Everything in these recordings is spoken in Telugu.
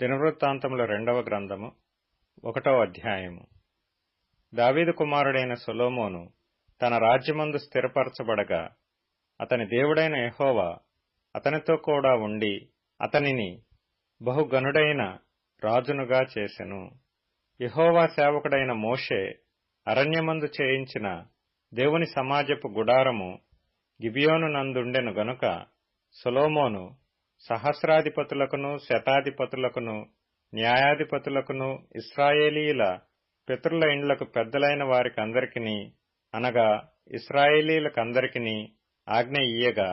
దినవృత్తాంతముల 2వ గ్రంథము 1వ అధ్యాయము. దావీదు కుమారుడైన సొలొమోను తన రాజ్యమందు స్థిరపరచబడగా అతని దేవుడైన యెహోవా అతనితో కూడా ఉండి అతనిని బహుగనుడైన రాజునుగా చేసెను. యెహోవా సేవకుడైన మోషే అరణ్యమందు చేయించిన దేవుని సమాజపు గుడారము గిబియోను నందుండెను గనుక సొలొమోను సహస్రాధిపతులకును శతాధిపతులకును న్యాయాధిపతులకును ఇశ్రాయేలీయుల పితరుల ఇండ్లకు పెద్దలైన వారికందరికిని అనగా ఇశ్రాయేలీయులకందరికిని ఆజ్ఞ ఇయ్యగా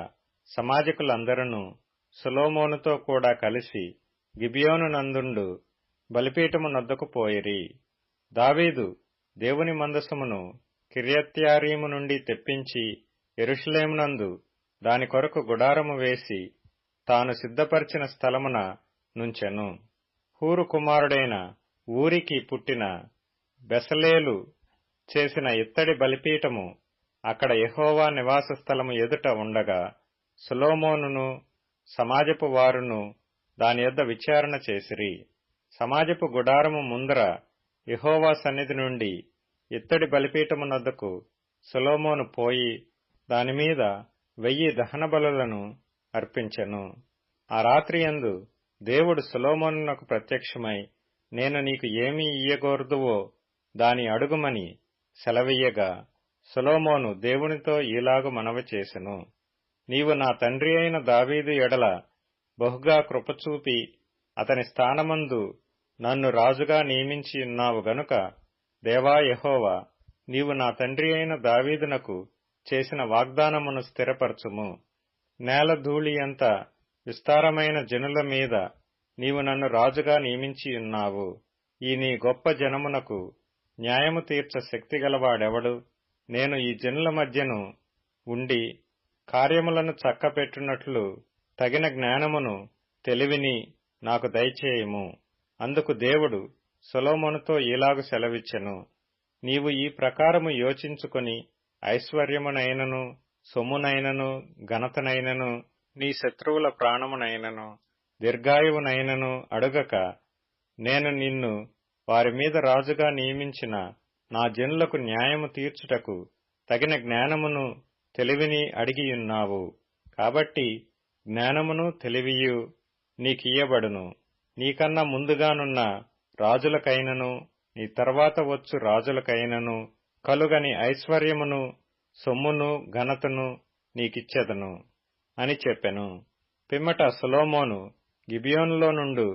సమాజకులందరూ సొలొమోనుతో కూడా కలిసి గిబియోను నందుండు బలిపీఠము నొద్దకు పోయిరి. దావీదు దేవుని మందసమును కిర్యత్యారీము నుండి తెప్పించి యెరూషలేమునందు దాని కొరకు గుడారము వేసి తాను సిద్ధపరిచిన స్థలమున నుంచెను. హూరు కుమారుడైన ఊరికి పుట్టిన బెసలేలు చేసిన ఇత్తడి బలిపీఠము అక్కడ యెహోవా నివాస స్థలము ఎదుట ఉండగా సొలొమోనును సమాజపు వారును దాని యొద్ద విచారణ చేసిరి. సమాజపు గుడారము ముందర యెహోవా సన్నిధి నుండి ఇత్తడి బలిపీఠమునొద్దకు సొలొమోను పోయి దానిమీద 1000 దహన బలులను అర్పించెను. ఆ రాత్రియందు దేవుడు సొలొమోనునకు ప్రత్యక్షమై, నేను నీకు ఏమి ఇయ్యగోరుదువో దాని అడుగుమని సెలవియ్యగా సొలొమోను దేవునితో ఈలాగు మనవి చేసెను. నీవు నా తండ్రి అయిన దావీదు ఎడల బహుగా కృపచూపి అతని స్థానమందు నన్ను రాజుగా నియమించి ఉన్నావు గనుక దేవా యెహోవా, నీవు నా తండ్రి అయిన దావీదునకు చేసిన వాగ్దానమును స్థిరపరచుము. నేల ధూళియంత విస్తారమైన జనుల మీద నీవు నన్ను రాజుగా నియమించి ఉన్నావు. ఈ నీ గొప్ప జనమునకు న్యాయము తీర్చ శక్తిగలవాడెవడు? నేను ఈ జనుల మధ్యను ఉండి కార్యములను చక్కపెట్టునట్లు తగిన జ్ఞానమును తెలివిని నాకు దయచేయము. అందుకు దేవుడు సొలొమోనుతో ఈలాగు సెలవిచ్చెను, నీవు ఈ ప్రకారము యోచించుకొని ఐశ్వర్యమునైనను సొమ్మునైనను ఘనతనైనను నీ శత్రువుల ప్రాణమునైనను దీర్ఘాయువునైనను అడుగక నేను నిన్ను వారి మీద రాజుగా నియమించిన నా జనులకు న్యాయము తీర్చుటకు తగిన జ్ఞానమును తెలివిని అడిగియున్నావు. కాబట్టి జ్ఞానమును తెలివియు నీకియ్యబడును. నీకన్నా ముందుగానున్న రాజులకైనను నీ తర్వాత వచ్చు రాజులకైనను కలుగని ఐశ్వర్యమును సొమ్మును ఘనతను నీకిచ్చెదను అని చెప్పెను. పిమ్మట సొలొమోను గిబియోనులో నుండు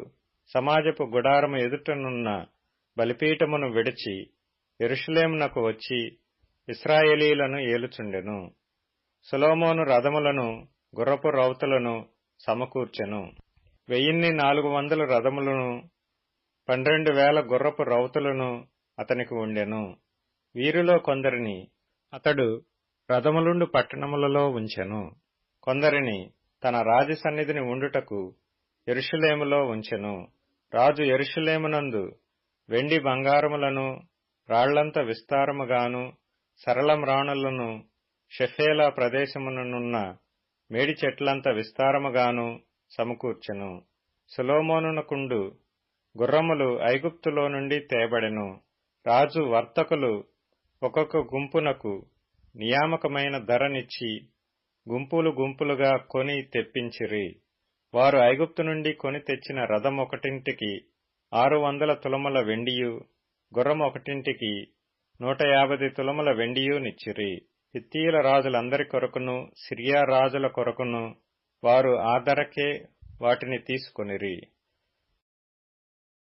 సమాజపు గుడారము ఎదుటనున్న బలిపీఠమును విడిచి యెరూషలేమునకు వచ్చి ఇశ్రాయేలీయులను ఏలుచుండెను. సొలొమోను రథములను గుర్రపు రౌతులను సమకూర్చెను. 1400 రథములను 12,000 గుర్రపు రౌతులను అతనికి ఉండెను. వీరిలో కొందరిని అతడు రథములుండు పట్టణములలో ఉంచెను, కొందరిని తన రాజ సన్నిధిని ఉండుటకు యెరూషలేములో ఉంచెను. రాజు యెరూషలేమునందు వెండి బంగారములను రాళ్లంత విస్తారముగాను సరళమ్రాణులను షెఫేలా ప్రదేశముననున్న మేడి చెట్లంత విస్తారముగాను సమకూర్చెను. సొలొమోనునకుండు గుర్రములు ఐగుప్తులో నుండి తేబడెను. రాజు వర్తకులు ఒక్కొక్క గుంపునకు నియామకమైన ధరనిచ్చి గుంపులు గుంపులుగా కొని తెప్పించిరి. వారు ఐగుప్తు నుండి కొని తెచ్చిన రథమొకటింటికి 600 తులముల వెండియు, గుర్రమొకటింటికి 150 తులముల వెండియు నిచ్చిరి. హిత్తీయుల రాజులందరి కొరకును సిరియా రాజుల కొరకును వారు ఆ ధరకే వాటిని తీసుకొనిరి.